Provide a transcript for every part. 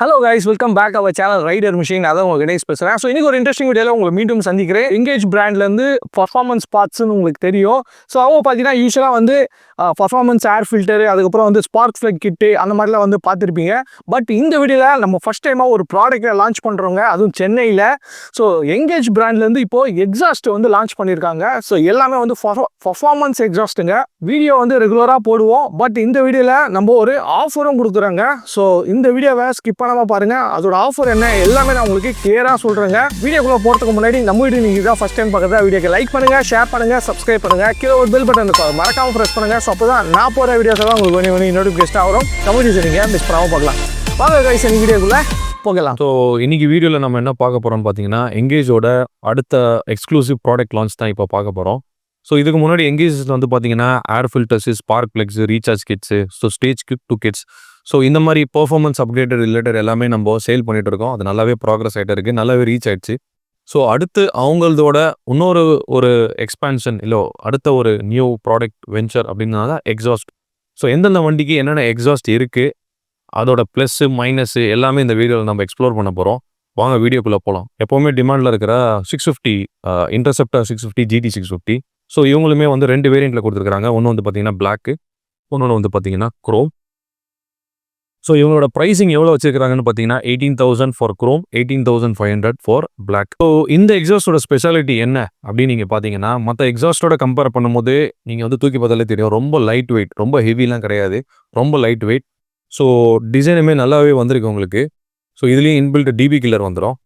Hello guys, welcome back our channel Rider Machine. அதான் உங்க கணேஷ் பேசுறேன். ஸோ இன்னைக்கு ஒரு இன்ட்ரெஸ்டிங் வீடியோவில் உங்களை மீண்டும் சந்திக்கிறேன். என்கேஜ் பிராண்ட்லேருந்து பர்ஃபார்மன்ஸ் பார்ட்ஸ்னு உங்களுக்கு தெரியும். ஸோ அவங்க பார்த்தீங்கன்னா யூஸ்வலாக வந்து பர்ஃபார்மன்ஸ் ஏர் ஃபில்டரு, அதுக்கப்புறம் வந்து ஸ்பார்க் ஃப்ளக் கிட்டு அந்த மாதிரிலாம் வந்து பார்த்துருப்பீங்க. பட் இந்த வீடியோவில் நம்ம ஃபஸ்ட் டைமாக ஒரு ப்ராடக்ட்டை லான்ச் பண்ணுறோங்க, அதுவும் சென்னையில். ஸோ என்கேஜ் பிராண்ட்லேருந்து இப்போது எக்ஸாஸ்ட் வந்து லான்ச் பண்ணியிருக்காங்க. ஸோ எல்லாமே வந்து பர்ஃபார்மன்ஸ் எக்ஸாஸ்ட்டுங்க. வீடியோ வந்து ரெகுலராக போடுவோம். பட் இந்த வீடியோவில் நம்ம ஒரு ஆஃபரும் கொடுக்குறாங்க. ஸோ இந்த வீடியோவை ஸ்கிப் பண்ணாமல் பாருங்கள். அதோட ஆஃபர் என்ன எல்லாமே நான் உங்களுக்கு கிளியராக சொல்கிறேங்க. வீடியோக்குள்ளே போகிறதுக்கு முன்னாடி நம்ம வீடியோ நீங்கள் இதான் ஃபஸ்ட் டைம் பார்க்குறதா வீடியோக்கு லைக் பண்ணுங்கள், ஷேர் பண்ணுங்கள், சப்ஸ்கிரைப் பண்ணுங்கள், கீழே ஒரு பெல் பட்டன் இருக்கும், மறக்காமல் ப்ரெஸ் பண்ணுங்கள். ஸோ அப்போ தான் நான் போகிற வீடியோஸ் எல்லாம் உங்களுக்கு வேணும் நோட்டிஃபிகேஷன் ஆகும். கமெண்ட் நீங்கள் மிஸ் பண்ணாமல் பார்க்கலாம். வாங்க கைஸ், இந்த வீடியோக்குள்ளே போகலாம். ஸோ இன்னைக்கு வீடியோவில் நம்ம என்ன பார்க்க போகிறோம்னு பார்த்தீங்கன்னா, என்கேஜோட அடுத்த எக்ஸ்க்ளூசிவ் ப்ராடக்ட் லான்ச் தான் இப்போ பார்க்க போகிறோம். ஸோ இதுக்கு முன்னாடி என்கேஜில் வந்து பார்த்தீங்கன்னா air filters, spark plugs, recharge kits, so stage kit 2 kits, so இந்த மாதிரி பெர்ஃபார்மன்ஸ் அப்கிரேட்டட் ரிலேட்டட் எல்லாமே நம்ம சேல் பண்ணிட்டு இருக்கோம். அது நல்லாவே ப்ராக்ரஸ் ஆகிட்டு இருக்குது, நல்லாவே ரீச் ஆயிடுச்சு. ஸோ அடுத்து அவங்களோட இன்னொரு ஒரு எக்ஸ்பான்ஷன் இல்லை அடுத்த ஒரு நியூ ப்ராடக்ட் வெஞ்சர் அப்படின்னா தான் எக்ஸாஸ்ட். ஸோ எந்தெந்த வண்டிக்கு என்னென்ன எக்ஸாஸ்ட் இருக்குது, அதோட ப்ளஸ்ஸு மைனஸு எல்லாமே இந்த வீடியோவில் நம்ம எக்ஸ்ப்ளோர் பண்ண போகிறோம். வாங்க வீடியோக்குள்ளே போகலாம். எப்போவுமே டிமாண்டில் இருக்கிற 650 இன்டர்செப்டர் 650 GT 650. ஸோ இவங்களுமே வந்து 2 வேரியண்ட்டில் கொடுத்துருக்காங்க. ஒன்று வந்து பார்த்தீங்கன்னா பிளாக்கு, ஒன்று வந்து பார்த்தீங்கன்னா குரோம். ஸோ இவங்களோட ப்ரைஸிங் எவ்வளோ வச்சுருக்காங்கன்னு பார்த்தீங்கன்னா 18,000 for chrome, 18,500 for black. So இந்த எக்ஸாஸ்டோட ஸ்பெஷாலிட்டி என்ன அப்படின்னு நீங்கள் பார்த்தீங்கன்னா, மற்ற எக்ஸாஸ்டோட கம்பேர் பண்ணும்போது நீங்கள் வந்து தூக்கி பார்த்தாலே தெரியும், ரொம்ப லைட் வெயிட், ரொம்ப ஹெவிலாம் கிடையாது, ரொம்ப லைட் வெயிட். ஸோ டிசைனுமே நல்லாவே வந்திருக்கு உங்களுக்கு. ஸோ இதுலேயும் இன்பில்ட் டிபி கில்லர் வந்துடும்.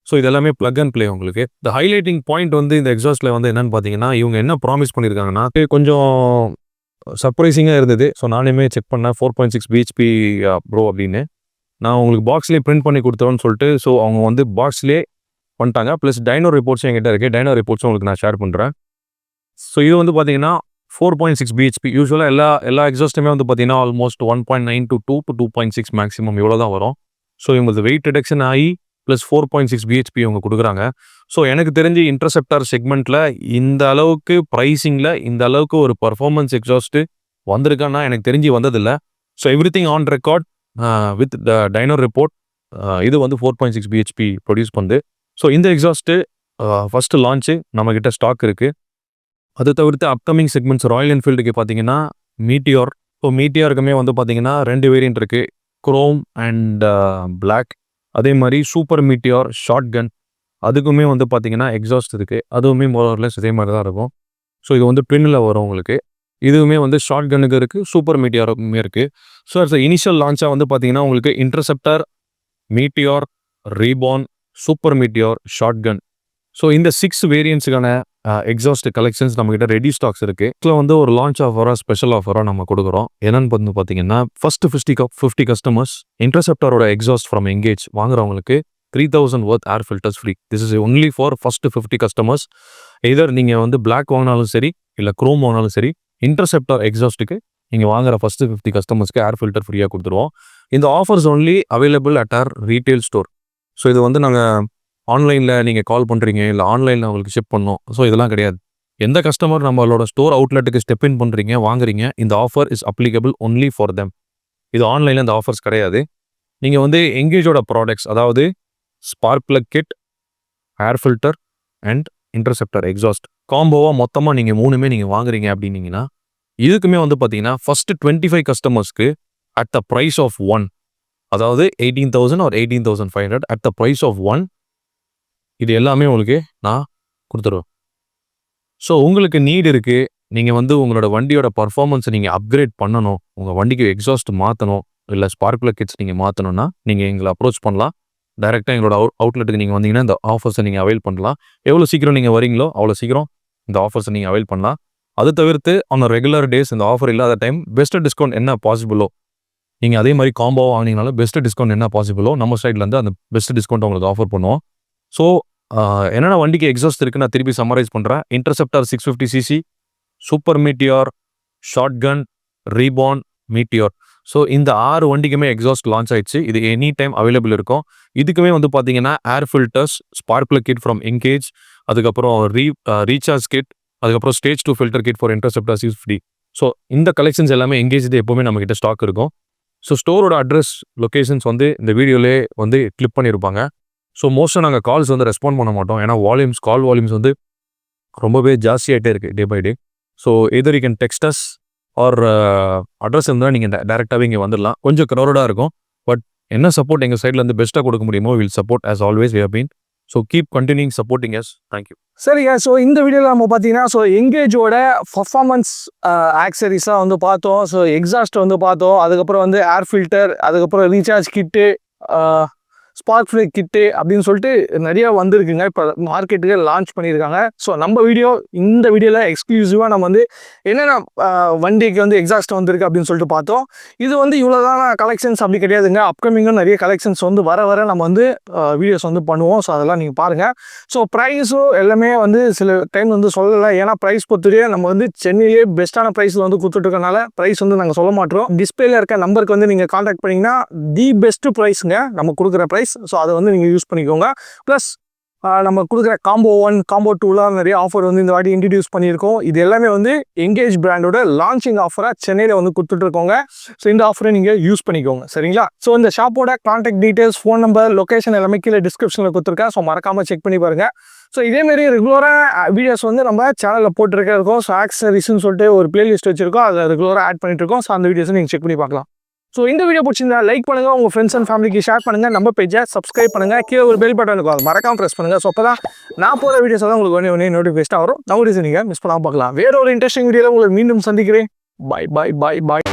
ஸோ இதெல்லாமே ப்ளக் அண்ட் ப்ளே உங்களுக்கு. இந்த ஹைலைட்டிங் பாயிண்ட் வந்து இந்த எக்ஸாஸ்ட்டில் வந்து என்னென்னு பார்த்தீங்கன்னா, இவங்க என்ன ப்ராமிஸ் பண்ணியிருக்காங்கன்னா, கொஞ்சம் சர்ப்ரைசிங்காக இருந்தது. ஸோ நானுமே செக் பண்ணேன் 4.6 பிஹெச்பி ப்ரோ அப்படின்னு. நான் உங்களுக்கு பாக்ஸ்லேயே பிரிண்ட் பண்ணி கொடுத்துருவேன்னு சொல்லிட்டு, ஸோ அவங்க வந்து பாக்ஸ்லேயே பண்ணிட்டாங்க. ப்ளஸ் டைனோ ரிப்போர்ட்ஸும் என்கிட்ட இருக்குது. டைனோ ரிப்போர்ட்ஸும் உங்களுக்கு நான் ஷேர் பண்ணுறேன். ஸோ இது வந்து பார்த்தீங்கன்னா 4.6 பிஹெச்பி. யூஸ்வலாக எல்லா எக்ஸாஸ்ட்டுமே வந்து பார்த்தீங்கன்னா ஆல்மோஸ்ட் 1.9 to 2 to 2.6 மேக்ஸிமம் இவ்வளோ தான் வரும். ஸோ இவங்களுக்கு வெயிட் ரிடக்ஷன் ஆகி ப்ளஸ் 4.6 பிஹெச்பி அவங்க கொடுக்குறாங்க. ஸோ எனக்கு தெரிஞ்சு இன்டர்செப்டார் செக்மெண்ட்டில் இந்த அளவுக்கு ப்ரைஸிங்கில் இந்த அளவுக்கு ஒரு பர்ஃபார்மன்ஸ் எக்ஸாஸ்ட்டு வந்திருக்கான்னா எனக்கு தெரிஞ்சு வந்ததில்லை. So every thing on record with the dino report. இது வந்து 4.6 பிஹெச்பி ப்ரொடியூஸ் பண்ணுது. ஸோ இந்த எக்ஸாஸ்ட்டு ஃபஸ்ட்டு லான்ச்சு நம்மக்கிட்ட ஸ்டாக் இருக்குது. அது தவிர்த்து அப்கமிங் செக்மெண்ட்ஸ் ராயல் என்ஃபீல்டுக்கு பார்த்தீங்கன்னா மீட்டியார். ஸோ மீட்டியாருக்குமே வந்து பார்த்தீங்கன்னா 2 வேரியண்ட் இருக்குது, குரோம் அண்ட் பிளாக். அதே மாதிரி சூப்பர் மீட்டியார் ஷார்ட் கன், அதுக்குமே வந்து பார்த்தீங்கன்னா எக்ஸாஸ்ட் இருக்குது. அதுவுமே மோர்லெஸ் இதே மாதிரி தான் இருக்கும். ஸோ இது வந்து ட்வின்னில் வரும் உங்களுக்கு. இதுவுமே வந்து ஷார்ட் கன்னுக்கு இருக்குது, சூப்பர் மீட்டியாருக்குமே இருக்குது. ஸோ அட்ஸ் இனிஷியல் லான்ச்சாக வந்து பார்த்தீங்கன்னா உங்களுக்கு இன்டர்செப்டர், மீட்டியார், ரீபான், Super Meteor, Shotgun. So இந்த 6 வேரியன்ட்ஸுக்கான எக்ஸாஸ்ட் கலெக்ஷன்ஸ் நம்மகிட்ட ரெடி ஸ்டாக்ஸ் இருக்குது. இதில் வந்து ஒரு லான்ச் ஆஃபராக ஸ்பெஷல் ஆஃபராக நம்ம கொடுக்குறோம். என்னன்னு வந்து பார்த்தீங்கன்னா, ஃபஸ்ட்டு 50 கஸ்டமர்ஸ் இன்டர்செப்டரோட எக்ஸாஸ்ட் ஃப்ரம் என்கேஜ் வாங்குறவங்களுக்கு 3,000 worth air filters free. This is only for first 50 customers. Either நீங்கள் வந்து பிளாக் வாங்கினாலும் சரி, இல்லை குரோம் வாங்கினாலும் சரி, இன்டர்செப்டர் எக்ஸாஸ்ட்டுக்கு நீங்கள் வாங்குற ஃபஸ்ட்டு 50 கஸ்டமர்ஸ்க்கு ஏர் ஃபில்டர் ஃப்ரீயாக கொடுத்துருவோம். இந்த offers only available at our retail store. So இது வந்து நாங்கள் ஆன்லைனில் நீங்கள் கால் பண்ணுறீங்க, இல்லை ஆன்லைனில் உங்களுக்கு ஷிப் பண்ணோம், ஸோ இதெல்லாம் கிடையாது. எந்த கஸ்டமர் நம்மளோட ஸ்டோர் அவுட்லெட்டுக்கு ஸ்டெப் இன் பண்ணுறீங்க, வாங்குறீங்க, இந்த offer is applicable only for them. இது ஆன்லைனில் இந்த ஆஃபர்ஸ் கிடையாது. நீங்கள் வந்து என்கேஜோட ப்ராடக்ட்ஸ், அதாவது spark plug kit, air filter and interceptor exhaust காம்போவாக மொத்தமாக நீங்கள் 3மே நீங்கள் வாங்குறீங்க அப்படின்னீங்கன்னா, இதுக்குமே வந்து பார்த்தீங்கன்னா ஃபஸ்ட்டு 25 கஸ்டமர்ஸ்க்கு அட் த ப்ரைஸ் ஆஃப் 1, அதாவது 18,000 or 18,500 at the price of 1, இது எல்லாமே உங்களுக்கு நான் கொடுத்துருவேன். ஸோ உங்களுக்கு நீட் இருக்குது, நீங்கள் வந்து உங்களோட வண்டியோட பர்ஃபார்மன்ஸை நீங்கள் அப்கிரேட் பண்ணணும், உங்கள் வண்டிக்கு எக்ஸாஸ்ட் மாற்றணும், இல்லை ஸ்பார்க் ப்ளக் கிட்ஸ் நீங்கள் மாற்றணும்னா நீங்கள் எங்களை அப்ரோச் பண்ணலாம். டைரெக்டாக எங்களோட அவுட்லெட்டுக்கு நீங்கள் வந்தீங்கன்னா இந்த ஆஃபர்ஸை நீங்கள் அவைல் பண்ணலாம். எவ்வளோ சீக்கிரம் நீங்கள் வரீங்களோ அவ்வளோ சீக்கிரம் இந்த ஆஃபர்ஸை நீங்கள் அவைல் பண்ணலாம். அது தவிர்த்து ஆன் ரெகுலர் டேஸ் இந்த ஆஃபர் இல்லாத டைம் பெஸ்ட்டு டிஸ்கவுண்ட் என்ன பாசிபிளோ, நீங்கள் அதே மாதிரி காம்போவாக வாங்கினீங்கனாலும் பெஸ்ட்டு டிஸ்கவுண்ட் என்ன பாசிபிளோ நம்ம சைட்லேருந்து அந்த பெஸ்ட்டு டிஸ்கவுண்ட் உங்களுக்கு ஆஃபர் பண்ணுவோம். ஸோ என்னென்ன வண்டிக்கு எக்ஸாஸ்ட் இருக்குது நான் திருப்பி சம்மரைஸ் பண்ணுறேன். Interceptor 650cc, Super Meteor, Shotgun, ரீபான், மீட்டியார். ஸோ இந்த 6 வண்டிக்குமே எக்ஸாஸ்ட் லான்ச் ஆயிடுச்சு. இது எனி டைம் அவைலபிள் இருக்கும். இதுக்குமே வந்து பார்த்தீங்கன்னா air filters, spark plug kit from Engage, அதுக்கப்புறம் ரீசார்ஜ் கிட், அதுக்கப்புறம் stage 2 filter kit for Interceptor 650. So இந்த கலெக்ஷன்ஸ் எல்லாமே என்கேஜ் எப்போவுமே நம்மகிட்ட ஸ்டாக் இருக்கும். ஸோ ஸ்டோரோட அட்ரஸ் லொக்கேஷன்ஸ் வந்து இந்த வீடியோலே வந்து கிளிக் பண்ணியிருப்பாங்க. ஸோ மோஸ்ட்டாக நாங்கள் கால்ஸ் வந்து ரெஸ்பாண்ட் பண்ண மாட்டோம். ஏன்னா கால் வால்யூம்ஸ் வந்து ரொம்பவே ஜாஸ்தியாகிட்டே இருக்குது day by day. So either you can text us or address இருந்தால் நீங்கள் டேரெக்டாகவே இங்கே வந்துடலாம். கொஞ்சம் க்ரௌடடாக இருக்கும். பட் என்ன சப்போர்ட் எங்கள் சைட்லேருந்து பெஸ்ட்டாக கொடுக்க முடியுமோ will support as always we have been. So keep continuing supporting us. Thank you. சரிங்க. ஸோ இந்த வீடியோவில் நம்ம பார்த்தீங்கன்னா எங்கேஜோட பர்ஃபார்மன்ஸ் ஆக்சரிஸாக வந்து பார்த்தோம். ஸோ எக்ஸாஸ்ட் வந்து பார்த்தோம். அதுக்கப்புறம் வந்து ஏர் ஃபில்டர், அதுக்கப்புறம் ரீசார்ஜ் கிட்டு, ஸ்பார்க் ஃப்ளே கிட்டு அப்படின்னு சொல்லிட்டு நிறைய வந்திருக்குங்க. இப்போ மார்க்கெட்டுக்கு லான்ச் பண்ணியிருக்காங்க. ஸோ நம்ம இந்த வீடியோவில் எக்ஸ்க்ளூசிவாக நம்ம வந்து என்னென்ன வண்டிக்கு வந்து எக்ஸாஸ்ட் வந்திருக்கு அப்படின்னு சொல்லிட்டு பார்த்தோம். இது வந்து இவ்வளோதான கலெக்ஷன்ஸ் அப்படி கிடையாதுங்க. அப்கமிங்கும் நிறைய கலெக்ஷன்ஸ் வந்து வர நம்ம வந்து வீடியோஸ் வந்து பண்ணுவோம். ஸோ அதெல்லாம் நீங்கள் பாருங்கள். ஸோ ப்ரைஸும் எல்லாமே வந்து சில டைம் வந்து சொல்லலை. ஏன்னா ப்ரைஸ் பொறுத்தவரையே நம்ம வந்து சென்னையிலே பெஸ்ட்டான ப்ரைஸில் வந்து கொடுத்துட்ருக்கனால ப்ரைஸ் வந்து நாங்கள் சொல்ல மாட்டோம். டிஸ்பிளேல இருக்க நம்பருக்கு வந்து நீங்கள் கான்டாக்ட் பண்ணிங்கன்னா தி பெஸ்ட்டு ப்ரைஸுங்க நம்ம கொடுக்குற ப்ரைஸ். ஸோ அதை வந்து நீங்கள் யூஸ் பண்ணிக்கோங்க. ப்ளஸ் நம்ம கொடுக்குற காம்போ 1 காம்போ 2லாம் நிறைய ஆஃபர் வந்து இந்த வாட்டி இன்ட்ரடியூஸ் பண்ணியிருக்கோம். இது எல்லாமே வந்து எங்கேஜ் பிராண்டோட லான்ச்சிங் ஆஃபராக சென்னையில் வந்து கொடுத்துட்ருக்கோங்க. ஸோ இந்த ஆஃபரை நீங்கள் யூஸ் பண்ணிக்கோங்க. சரிங்களா? ஸோ இந்த ஷாப்போட contact details, phone number, location எல்லாமே கீழே டிஸ்கிரிப்ஷனில் கொடுத்துருக்கேன். ஸோ மறக்காமல் செக் பண்ணி பாருங்கள். ஸோ இதேமாரி ரெகுலராக வீடியோஸ் வந்து நம்ம சேனலில் போட்டுருக்கோம். ஸோ ஆக்சரிஸ்ன்னு சொல்லிட்டு ஒரு பிளேலிஸ்ட் வச்சிருக்கோம். அதை ரெகுலராக ஆட் பண்ணிட்டுருக்கோம். ஸோ அந்த வீடியோஸை நீங்கள் செக் பண்ணி பார்க்கலாம். ஸோ இந்த வீடியோ பிடிச்சிருந்தா லைக் பண்ணுங்கள், உங்கள் ஃப்ரெண்ட்ஸ் அண்ட் ஃபேமிலிக்கு ஷேர் பண்ணுங்கள், நம்ம பேஜை சப்ஸ்கிரைப் பண்ணுங்கள், கீழே ஒரு பெல் பட்டன் இருக்கும், அது மறக்காமல் ப்ரெஸ் பண்ணுங்கள். ஸோ அப்போ தான் நான் போகிற வீடியோஸ் தான் உங்களுக்கு ஒன்றே நோட்டிஃபிகேஷனாக வரும். நம்ம வீடியோஸ் நீங்கள் மிஸ் பண்ணாமல் பார்க்கலாம். வேற ஒரு இன்ட்ரெஸ்டிங் வீடியோவில் உங்களை மீண்டும் சந்திக்கிறேன். பாய் பாய் பாய் பாய்.